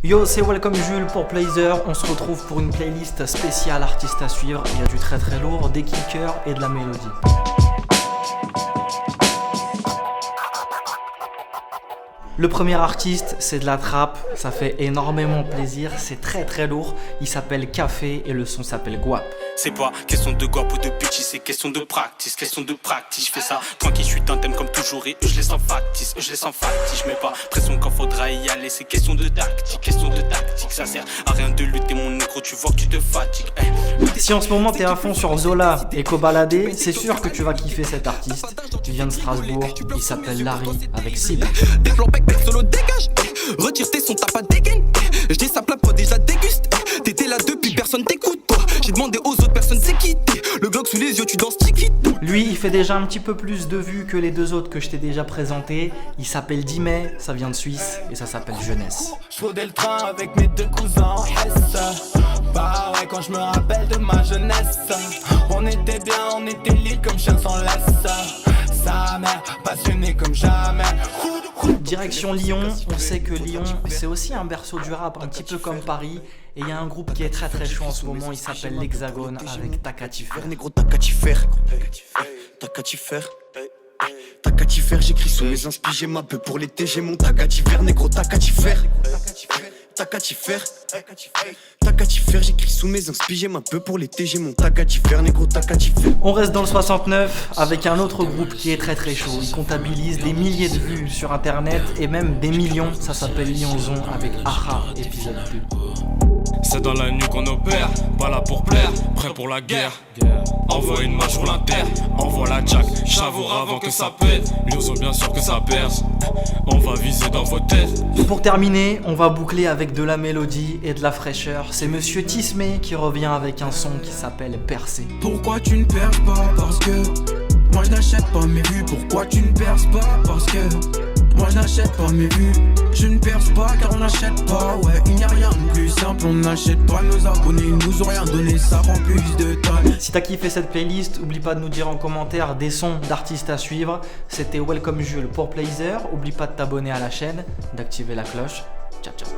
Yo, c'est Welcome Jules pour Plazer. On se retrouve pour une playlist spéciale artiste à suivre. Il y a du très très lourd, des kickers et de la mélodie. Le premier artiste, c'est de la trappe, ça fait énormément plaisir, c'est très très lourd. Il s'appelle Café et le son s'appelle Guap. C'est pas question de guap ou de bitchy, c'est question de practice, Je fais ça tranquille, je suis d'un thème comme toujours et je les sens factice, Je mets pas pression quand faudra y aller, c'est question de tactique, Ça sert à rien de lutter mon négro, tu vois que tu te fatigues. Si en ce moment t'es à fond sur Zola et Kobalade, c'est sûr que tu vas kiffer cet artiste. Il vient de Strasbourg, il s'appelle Larry avec Sib. Solo dégage, retire tes sons, t'as pas dégaine. Je dis ça plat, déjà déguste. T'étais là depuis, personne t'écoute. J'ai demandé aux autres personnes c'est qui. Le Glock sous les yeux, tu danses tiki. Lui, il fait déjà un petit peu plus de vues que les deux autres que je t'ai déjà présentés. Il s'appelle Dimé, ça vient de Suisse et ça s'appelle Jeunesse. Je fraudais le train avec mes deux cousins en Hesse. Bah ouais, quand je me rappelle de ma jeunesse, on était bien, on était libre comme chien sans laisse. Sa mère, passionné comme jamais. Direction Lyon, on sait que Lyon c'est aussi un berceau du rap, un petit peu comme Paris. Et il y a un groupe qui est très très chaud en ce moment, il s'appelle l'Hexagone avec Takatifer. Négro, Takatifer, j'écris sous mes inspi, j'ai ma peu pour l'été, j'ai mon Takatifer, négro, Takatifer, j'écris sous mes inspi, j'ai ma peu pour l'été, j'ai mon Takatifer, négro, Takatifer. On reste dans le 69 avec un autre groupe qui est très très chaud. Il comptabilise des milliers de vues sur internet et même des millions. Ça s'appelle Lyonzon avec Aha épisode 2. C'est dans la nuit qu'on opère, pas là pour plaire, prêt pour la guerre. Envoie une marche pour l'inter, envoie la jack, chavour avant que ça pète. Lyonzon bien sûr que ça perce, on va viser dans vos têtes. Pour terminer, on va boucler avec de la mélodie et de la fraîcheur. C'est Monsieur Tismé qui revient avec un son qui s'appelle Percé. Pourquoi tu ne perces pas? Parce que moi je n'achète pas mes vues. Pourquoi tu ne perces pas? Parce que moi je n'achète pas mes vues. Je ne perce pas car on n'achète pas. Ouais, il n'y a rien de plus simple. On n'achète pas, nos abonnés nous ont rien donné. Ça prend plus de temps. Si t'as kiffé cette playlist, oublie pas de nous dire en commentaire des sons d'artistes à suivre. C'était Welcome Jules pour Plazer. Oublie pas de t'abonner à la chaîne, d'activer la cloche. Ciao ciao.